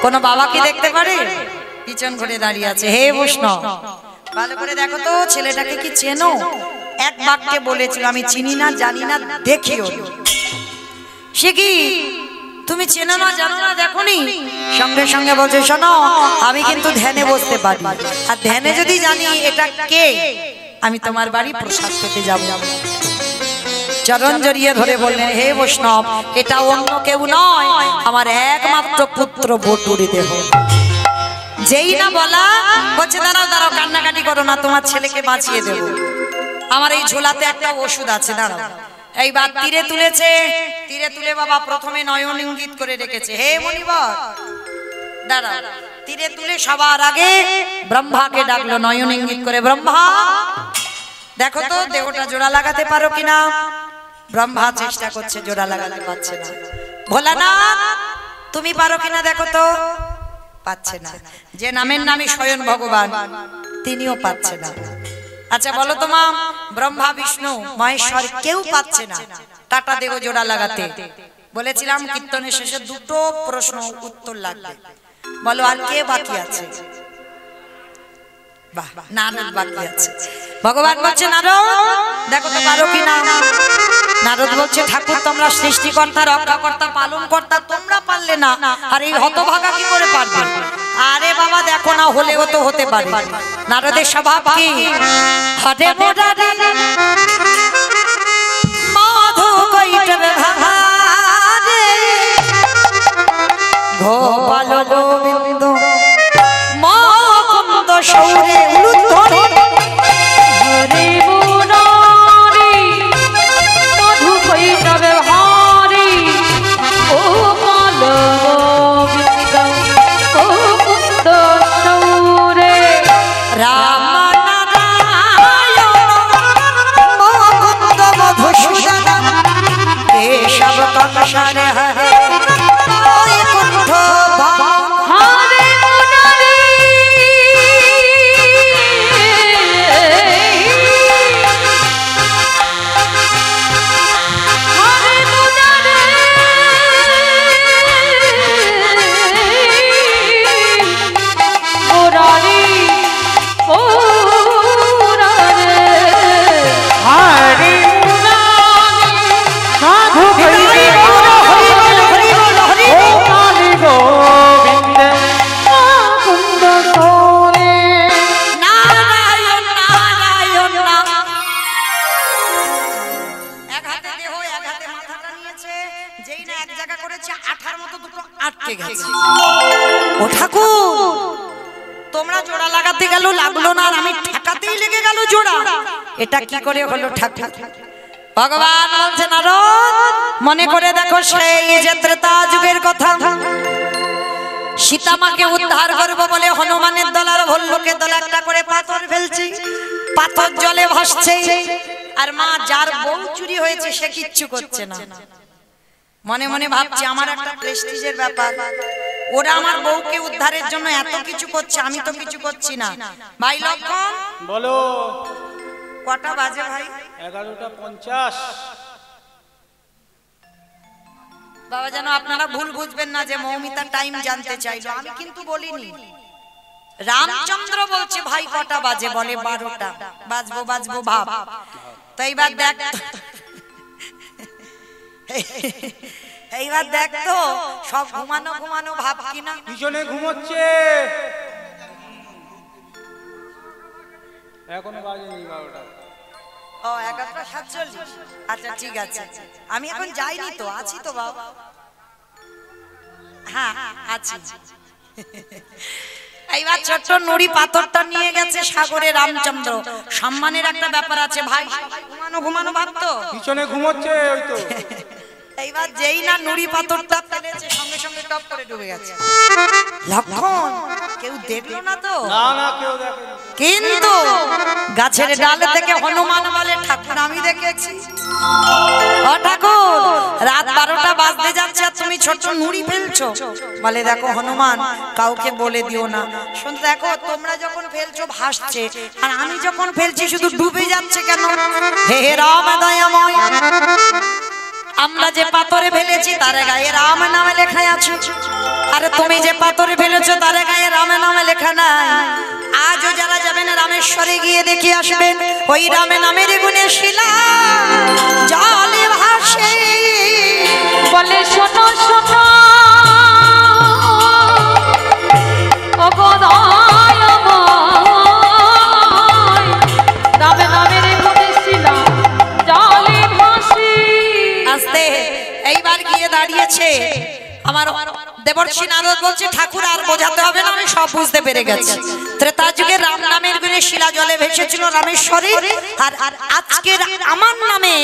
কোন বাবা কি দেখতে পারে? পিছন ঘুরে দাঁড়িয়ে আছে। হে বৈষ্ণব, ভালো করে দেখো তো ছেলেটাকে কি চেনো? এক বাক্যে বলেছিল, আমি চিনি না, জানি না, দেখিও। সে কি তুমি চেনো না, জানো না, দেখোনি? সঙ্গে সঙ্গে বলছে, শোনো আমি কিন্তু ধ্যানে বসতে পারি, আর ধ্যানে যদি জানি এটা কে, আমি তোমার বাড়ি প্রসাদ পেতে যাব। চরণ জড়িয়ে ধরে বললেন, হে বৈষ্ণব, এটা অন্য কেউ নয়, আমার একমাত্র পুত্র বটুরি দেহ। যেই না বলা, বলছে দাঁড়াও দাঁড়াও, কান্নাকাটি করো না, তোমার ছেলেকে বাঁচিয়ে দেব। আমার এই ঝোলাতে একটা ওষুধ আছে, দাঁড়াও। এইবার তীরে তুলেছে, তীরে তুলে বাবা প্রথমে নয়ন ইঙ্গিত করে রেখেছে, হে মণিবর দাঁড়াও। তীরে তুলে সবার আগে ব্রহ্মাকে ডাকলো নয়ন ইঙ্গিত করে, ব্রহ্মা দেখো তো দেহটা জোড়া লাগাতে পারো কিনা। ব্রহ্মা চেষ্টা করছে, জোড়া লাগাতে পারছে না। ভোলানাথ তুমি পারো কিনা দেখো তো, পাচ্ছে না। যে নামের নামই স্বয়ং ভগবান, তিনিও পাচ্ছে না। আচ্ছা বলো তো মা, ব্রহ্মা বিষ্ণু মহেশ্বর কেউ পাচ্ছে না টাটা দেহ জোড়া লাগাতে। বলেছিলাম কীর্তনের শেষে দুটো প্রশ্ন উত্তর লাগবে। বলো আর কে বাকি আছে? বাহ, নারদ বাকি আছে। ভগবান বলছে, নারদ দেখো তো পারো কিনা। নারদ বলছে, ঠাকুর তোমরা সৃষ্টিকর্তা, রক্ষাকর্তা, পালনকর্তা, তোমরা পারলে না, আর এই হতভাগা কি করে পারবে? আরে বাবা দেখো না, হলেও তো হতে পারে। নারদের স্বভাব কি? হরে মোরারি মাধু কৈটবে ভারে গোপাল গোবিন্দ মুকুন্দ সৌরে উলুধ্বনি। হরে মুরারি মধু কৈটবে ভারি গোপাল গোবিন্দ মুকুন্দ সৌরে রাম নারায়ণ মুকুন্দ মধুসূদন কেশব কংসারে হরে বৈকুণ্ঠ বাম। হরে মুরারি হরে মুরারি মুরারি মুরারি হরি সাধু হরি বল, হরি বল, হরি বল, হরি বল। হরি গোবিন্দ মুকুন্দ সৌরে নারায়ণ নারায়ণ নাম। এক হাতে দেহ, এক হাতে মাথাটা নিয়েছে, যেই না এক জায়গা করেছে, আঠার মতো দুটো আটকে গেছে। ও ঠাকুর, তোমরা জোড়া লাগাতে গেল লাগলো না, আর আমি ঠেকাতেই লেগে গেল জোড়া। এটা কি করে হলো ঠাকুর? ভগবান বলছে নারদ মনে করে দেখো সেই যে ত্রেতা যুগের কথা, সীতামাকে উদ্ধার করবো বলে হনুমানের দল আর ভল্লুকের দল একটা করে পাথর ফেলছে, পাথর জলে ভাসছে, আর মা যার বউ চুরি হয়েছে সে কিচ্ছু করছে না। মনে মনে ভাবছে আমার একটা প্রেস্টিজের ব্যাপার, ওরা আমার বউকে উদ্ধারের জন্য এত কিছু করছে, আমি তো কিছু করছি না। ভাই লক্ষণ বলো। কটা বাজে ভাই? 11:50। বাবা যেন আপনারা ভুল বুঝবেন না যে মৌমিতা টাইম জানতে চাইলো, আমি কিন্তু বলিনি। রামচন্দ্র বলছে ভাই কটা বাজে, বলে 12টা। বাজবো বাজবো ভাব। তো এইবার দেখ, এইবার দেখ তো সব ঘুমানো ঘুমানো ভাব কিনা। পিছনে ঘুমোচ্ছে, এখনো বাজেনি 12টা। ও 11:47। আচ্ছা ঠিক আছে, আমি এখন যাইনি তো, আছি তো বাবা। হ্যাঁ আছি। এইবার ছোট্ট নুড়ি পাথরটা নিয়ে গেছে সাগরে রামচন্দ্র। সম্মানের একটা ব্যাপার আছে ভাই, ঘুমানো ঘুমানো ভাব তো। পিছনে ঘুমোচ্ছে ওই তো। এইবার যেই না নুড়ি পাথরটা ফেলেছে সঙ্গে সঙ্গে টপ করে ডুবে গেছে। লক্ষণ কেউ দেখলো না তো? না না কেউ দেখেনি। কিন্তু গাছের ডাল থেকে হনুমান বলে ঠাকুর আমি দেখেছি। ও ঠাকুর রাত 12টা বাজতে যাচ্ছে আর তুমি ছোট নুড়ি ফেলছো। বলে দেখো হনুমান কাউকে বলে দিও না, শুনতে দেখো তোমরা যখন ফেলছো ভাসছে, আর আমি যখন ফেলছি শুধু ডুবে যাচ্ছে কেন? হে রাম দয়াময়, আমরা যে পাথরে ফেলেছি তার গায়ে রাম নামে লেখা আছে, আর তুমি যে পাথরে ফেলেছো তার গায়ে রাম নামে লেখা নাই। আজও যারা যাবেন রামেশ্বরে গিয়ে দেখে আসবেন ওই রামে নামের গুণে শিলা জলে ভাসে। বলে শোনো শোনো ও গদায় রামে নামের গুণে শিলা জলে ভাসে। আস্তে এইবার গিয়ে দাঁড়িয়েছে আমার দেবর্ষি নারদ, বলছে ঠাকুর আর বোঝাতে হবে না, আমি সব বুঝতে পেরে গেছি। ত্রেতা যুগে রাম নামের গুণে শিলা জলে ভেসেছিল রামেশ্বরে, আর আজকের আমার নামে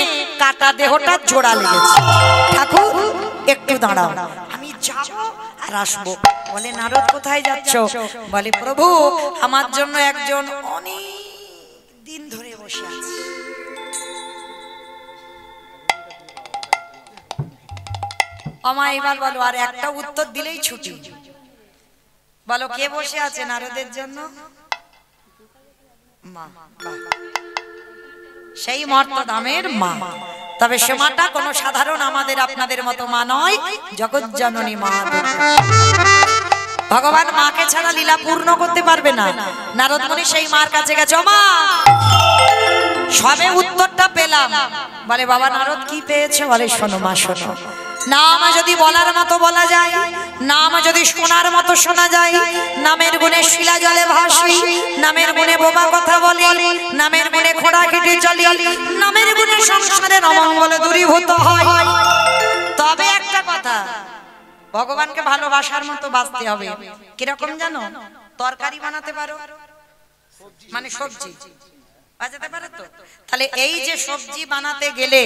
কাটা দেহটা জোড়া লেগেছে। ঠাকুর একটু দাঁড়াও, আমি যাব আর আসবো। বলে নারদ কোথায় যাচ্ছ? বলে প্রভু আমার জন্য একজন অনেক দিন ধরে বসে আছে। আমা এবার বলো, আর একটা উত্তর দিলেই ছুটি। বলো কে বসে আছে নারদের জন্য? মা, সেই মর্তদামের মা। তবে সে মাটা কোনো সাধারণ আমাদের আপনাদের মতো মা নয়, জগৎ জননী মা দুর্গা। ভগবান মাকে ছাড়া লীলা পূর্ণ করতে পারবে না। নারদ মুনি সেই মার কাছে গেছে, মা সবে উত্তরটা পেলাম। বলে বাবা নারদ কি পেয়েছে? বলে শোনো মা শোনো, নাম যদি বলার মতো বলা যায়, নাম যদি শোনার মতো শোনা যায়, নামের গুণে শিলা জলে ভাসি, নামের গুণে বোবা কথা বলি, নামের গুণে খোঁড়া কেটে চলি, নামের গুণে সংসারের অমঙ্গল দূরীভূত হয়। তবে একটা কথা, ভগবানকে ভালোবাসার মতো বাঁচতে হবে। কিরকম জানো? তরকারি বানাতে পারো, মানে সবজি বানাতে পারো তো? তাহলে এই যে সবজি বানাতে গেলে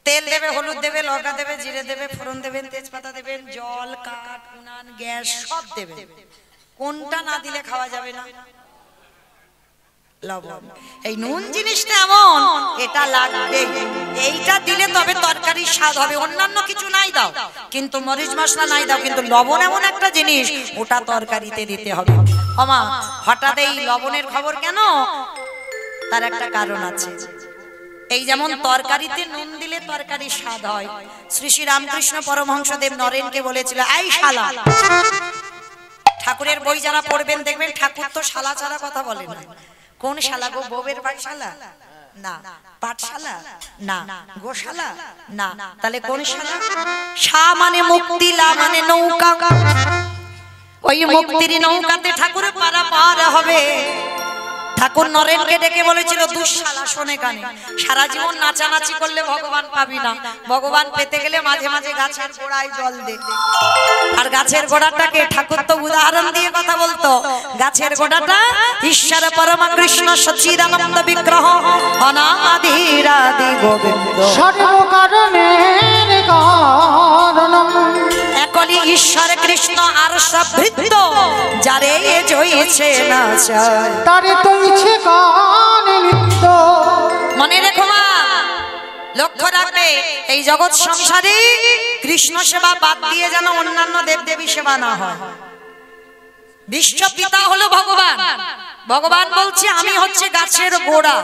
তেল দেবে, হলুদ দেবে, লঙ্কা দেবে, জিরে দেবে, ফোড়ন দেবেন, তেজপাতা দেবেন, জল, কাঠ, উনান, গ্যাস সব দেবেন। কোনটা না দিলে খাওয়া যাবে না? লবণ। এই নুন জিনিসটা এমন, এটা লাগবে, এইটা দিলে তবে তরকারির স্বাদ হবে। অন্যান্য কিছু নাই দাও, কিন্তু মরিচ মশলা নাই দাও, কিন্তু লবণ এমন একটা জিনিস ওটা তরকারিতে দিতে হবে। ওমা হঠাৎ এই লবণের খবর কেন? তার একটা কারণ আছে। এই যেমন তরকারিতে নুন দিলে তরকারির স্বাদ হয়। শ্রী শ্রী রামকৃষ্ণ পরমহংসদেব নরেনকে বলেছিল, এই শালা। ঠাকুরের বই যারা পড়বেন দেখবেন ঠাকুর তো শালা ছাড়া কথা বলে না। কোন শালা গো? বউয়ের পাঠশালা না, পাঠশালা না, গোশালা না, তাহলে কোন শালা? শা মানে মুক্তি, লা মানে নৌকা। ওই মুক্তির নৌকাতে ঠাকুর পারাপার হবে। ঠাকুর নরেনকে ডেকে বলেছিল দুঃশালা শোনে কানে, সারা জীবন নাচানাচি করলে ভগবান পাবি না, ভগবান পেতে গেলে মাঝে মাঝে গাছের গোড়ায় জল দে। আর গাছের গোড়াটাকে ঠাকুর তো উদাহরণ দিয়ে কথা বলতো, গাছের গোড়াটা ঈশ্বর পরম কৃষ্ণ সচ্চিদানন্দ বিগ্রহ অনাদিরাদি গোবিন্দ সর্বকারণের কারণম একলি ঈশ্বর কৃষ্ণ আর সবৃত্ত যারে জয়ছে না চায় তারে তো ইচ্ছে কানে নিত্য। মনে রেখো মা, লক্ষ্য রাখবে এই জগৎ সংসারে কৃষ্ণ সেবা বাদ দিয়ে যেন অন্যান্য দেবদেবী সেবা না হয়। বিশ্ব পিতা হলো ভগবান, ভগবান বলছে আমি হচ্ছে গাছের গোড়া,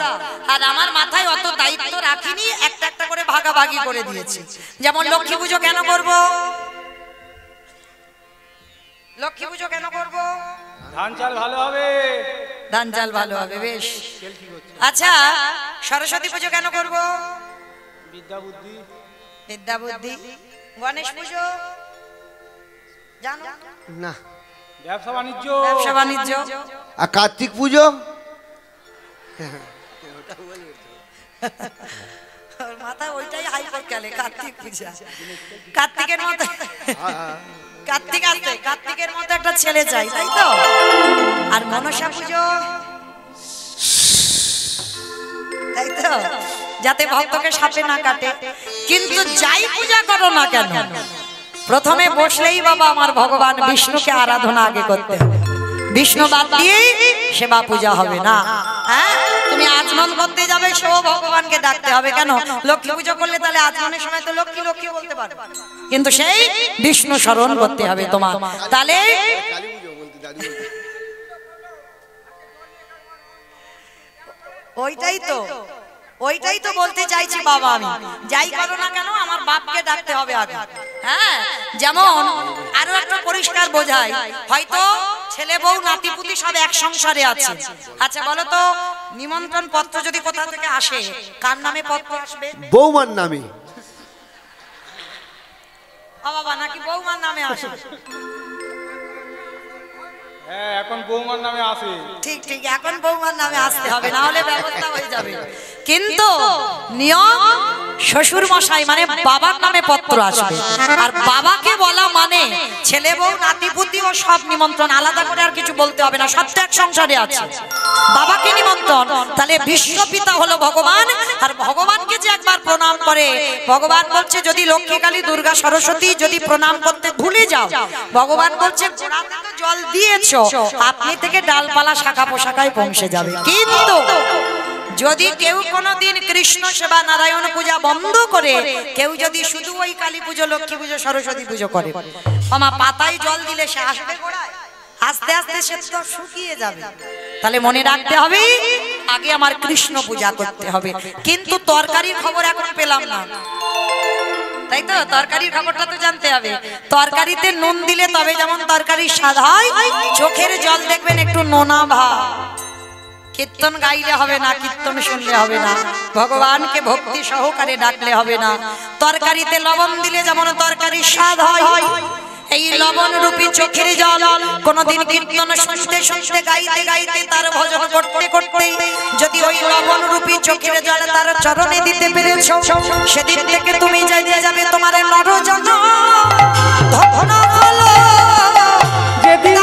আর আমার মাথায় অত দায়িত্ব রাখিনি, একটা একটা করে ভাগাভাগি করে দিয়েছি। যেমন লক্ষ্মী পুজো কেন করব? লক্ষ্মী পুজো কেন করব? ধান চাল ভালো হবে। ধান চাল ভালো হবে, বেশ। আচ্ছা, সরস্বতী পুজো কেন করব? বিদ্যা বুদ্ধি। বিদ্যা বুদ্ধি। গণেশ পুজো জানো? না। ব্যবসা বাণিজ্য। ব্যবসা বাণিজ্য। আর কার্তিক পুজো? ওর মাথা ওইটাই হাইপার গেলে, কার্তিক পূজা। কার্তিকের মতো, কার্তিক আসতে কার্তিকের মতো একটা ছেলে চাই, তাই তো? আর মনসা পুজো, তাই তো? যাতে ভক্তকে সাপে না কাটে। কিন্তু যাই পূজা করো না কেন, প্রথমে বসলেই বাবা আমার ভগবান বিষ্ণুকে আরাধনা আগে করতে হবে। বিষ্ণু বাদ দিয়ে সেবা পূজা হবে না। হ্যাঁ, তুমি আচমন করতে যাবে, সেও ভগবানকে ডাকতে হবে। কেন? লক্ষ্মী পুজো করলে তাহলে আচমনের সময় তো লক্ষ্মী লক্ষ্মী বলতে পারবে, কিন্তু সেই বিষ্ণু স্মরণ করতে হবে তোমার। তাহলে ওইটাই তো বলতে চাইছি বাবা, আমি যাই করো না কেন আমার বাপকে ডাকতে হবে আগে। হ্যাঁ, যেমন আরো একটা পরিষ্কার বোঝাই, হয়তো ছেলে বউ নাতিপুতি সব এক সংসারে আছে। আচ্ছা বলো তো, নিমন্ত্রণ পত্র যদি কোথা থেকে আসে, কার নামে পত্র আসবে? বৌমার নামে। বাবা নাকি বৌমার নামে আসে? হ্যাঁ, এখন বৌমার নামে আসে। ঠিক ঠিক, এখন বৌমার নামে আসতে হবে, না হলে ব্যবস্থা হয়ে যাবে। কিন্তু নিয়ম শ্বশুর মশাই মানে বাবার নামে পত্র আসবে। আর বাবাকে বলা মানে ছেলে বউ নাতিপুতি ও সব নিমন্ত্রণ, আলাদা করে আর কিছু বলতে হবে না, সব তো এক সংসারে আছে। বাবাকে নিমন্ত্রণ, তাহলে বিশ্বপিতা হলো ভগবান। আর ভগবানকে যে একবার প্রণাম করে, ভগবান বলছে যদি লক্ষ্মী কালী দুর্গা সরস্বতী যদি প্রণাম করতে ভুলে যাও, ভগবান বলছে গোড়াতে তো জল দিয়েছো, আপনি থেকে ডালপালা শাখা পোশাকায় পৌঁছে যাবে। কিন্তু যদি কেউ কোনোদিন কৃষ্ণ সেবা নারায়ণ পূজা বন্ধ করে, কেউ যদি শুধু ওই কালী পুজো লক্ষ্মী পুজো সরস্বতী পুজো করে, আমার পাতায় জল দিলে সে আসবে গোড়ায়? আস্তে আস্তে সে তো শুকিয়ে যাবে। তাহলে মনে রাখতে হবে আগে আমার কৃষ্ণ পূজা করতে হবে। কিন্তু তরকারির খবর এখন পেলাম না, তাই তো? তরকারির খবরটা তো জানতে হবে। তরকারিতে নুন দিলে তবে যেমন তরকারির স্বাদ হয়, চোখের জল দেখবেন একটু নোনা ভাব। কীর্তন গাইলে হবে না, কীর্তন শুনলে হবে না, ভগবানকে ভক্তি সহকারে ডাকলে হবে না। তরকারিতে লবণ দিলে যেমন তরকারির স্বাদ হয়, এই লবণ রূপী চোখের জল কোনদিন কীর্তন শুনতে শুনতে গাইতে গাইতে তার ভজন করতে করতে যদি ওই লবণ রূপী চোখের জল তার চরণে দিতে পেরেছো, সেদিন থেকে তুমি যাইতে যাবে তোমার নরজন্ম ধন্য হলো। যেদিন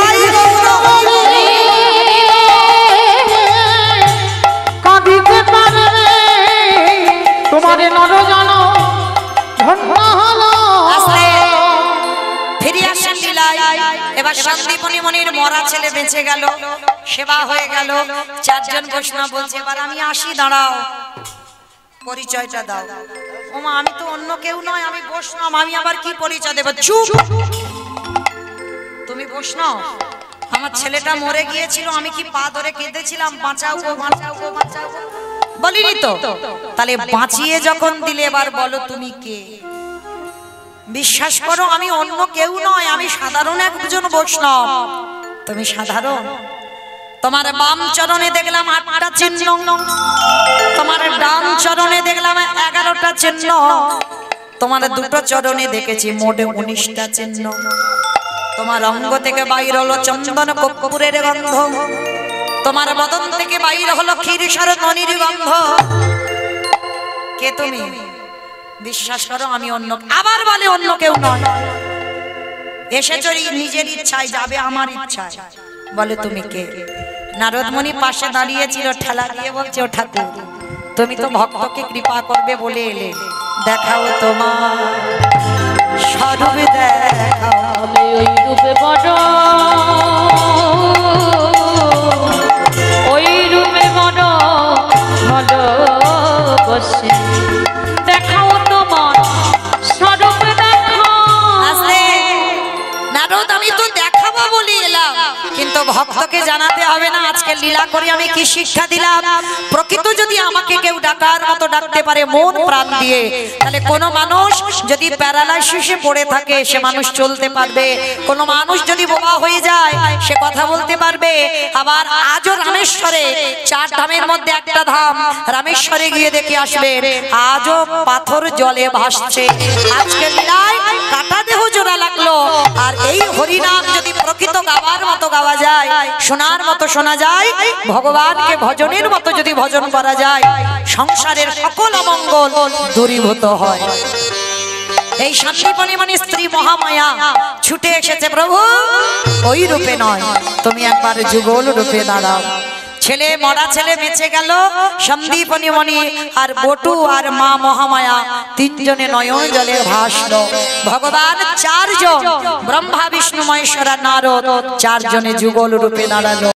কাঁদিতে পারবে তোমার নরজন ধন্য হলো। ফিরে আসেন লীলায়। এবার সন্দীপনী মনির মরা ছেলে বেঁচে গেল, সেবা হয়ে গেল, চারজন বৈষ্ণব বলছে এবার আমি আসি, দাঁড়াও, পরিচয়টা দাও। ওমা আমি তো অন্য কেউ নয়, আমি বৈষ্ণব, আমি আবার কি পরিচয় দেব? চুপ, তুমি বৈষ্ণব? আমার ছেলেটা মরে গিয়েছিল, আমি কি পা ধরে কেঁদেছিলাম বাঁচাও গো বাঁচাও গো বাঁচাও গো? বলিনি তো? তাহলে বাঁচিয়ে যখন দিলে এবার বলো তুমি কে? বিশ্বাস করো আমি অন্য কেউ নয়, আমি সাধারণ একজন বৈষ্ণব। তুমি সাধারণ? তোমার বাম চরণে দেখলাম 8টা চিহ্ন, তোমার ডান চরণে দেখলাম 11টা চিহ্ন, তোমার দুটো চরণে দেখেছি মোটে 19টা চিহ্ন। তোমার অঙ্গ থেকে বাইর হলো চন্দন কর্পূরের গন্ধ, তোমার বদন থেকে বাইর হলো ক্ষীরসার ননির গন্ধ। কে তুমি? বিশ্বাস করো আমি অন্য, আবার বলে অন্য কেউ নয়। এসেছো নিজের ইচ্ছায়, যাবে আমার ইচ্ছায়। বলে তুমি কে? নারদ মুনি পাশে দাঁড়িয়েছিল, ঠেলা দিয়ে বলছে ও ঠাকুর তুমি তো ভক্তকে কৃপা করবে বলে এলে, দেখাও তোমার স্বরূপ দেখাও। আমি ওই রূপে বড়, ওই রূপে বড় ভালোবাসি, দেখাও তোমার স্বরূপ দেখাও। আসলে নারদ আমি তো দেখাবো বলি এলাম, কিন্তু ভক্তকে জানাতে হবে না আজকে লীলা করে আমি কি শিক্ষা দিলাম। প্রকৃত যদি আমাকে কেউ ডাকার মতো ডাকতে পারে মন প্রাণ দিয়ে, তাহলে কোনো মানুষ যদি প্যারালাইসিসে পড়ে থাকে সে মানুষ চলতে পারবে। কোনো মানুষ যদি বোবা হয়ে যায় সে কথা বলতে পারবে। আবার আজও রামেশ্বরে 4 ধামের মধ্যে একটা ধাম, রামেশ্বরে গিয়ে দেখে আসবে আজও পাথর জলে ভাসছে। আজকে লীলায় কাটা দেহ জোড়া লাগলো, আর এই হরিনাম যদি প্রকৃত গাওয়ার মতো গাওয়া যায়, শোনার মতো শোনা যায়, ভগবানকে ভজনের মতো যদি ভজন করা যায়, সংসারের সকল অমঙ্গল দূরীভূত হয়। এই সন্দীপনী মানে স্ত্রী মহামায়া ছুটে এসেছে, প্রভু ওই রূপে নয়, তুমি একবার যুগল রূপে দাঁড়াও। ছেলে মরা ছেলে বেঁচে গেল, সন্দীপনী মণি আর বটু আর মা মহামায়া 3 জনে নয়ন জলে ভাসলো। ভগবান 4 জন, ব্রহ্মা বিষ্ণু মহেশ্বর আর নারদ 4 জনে যুগল রূপে দাঁড়ালো।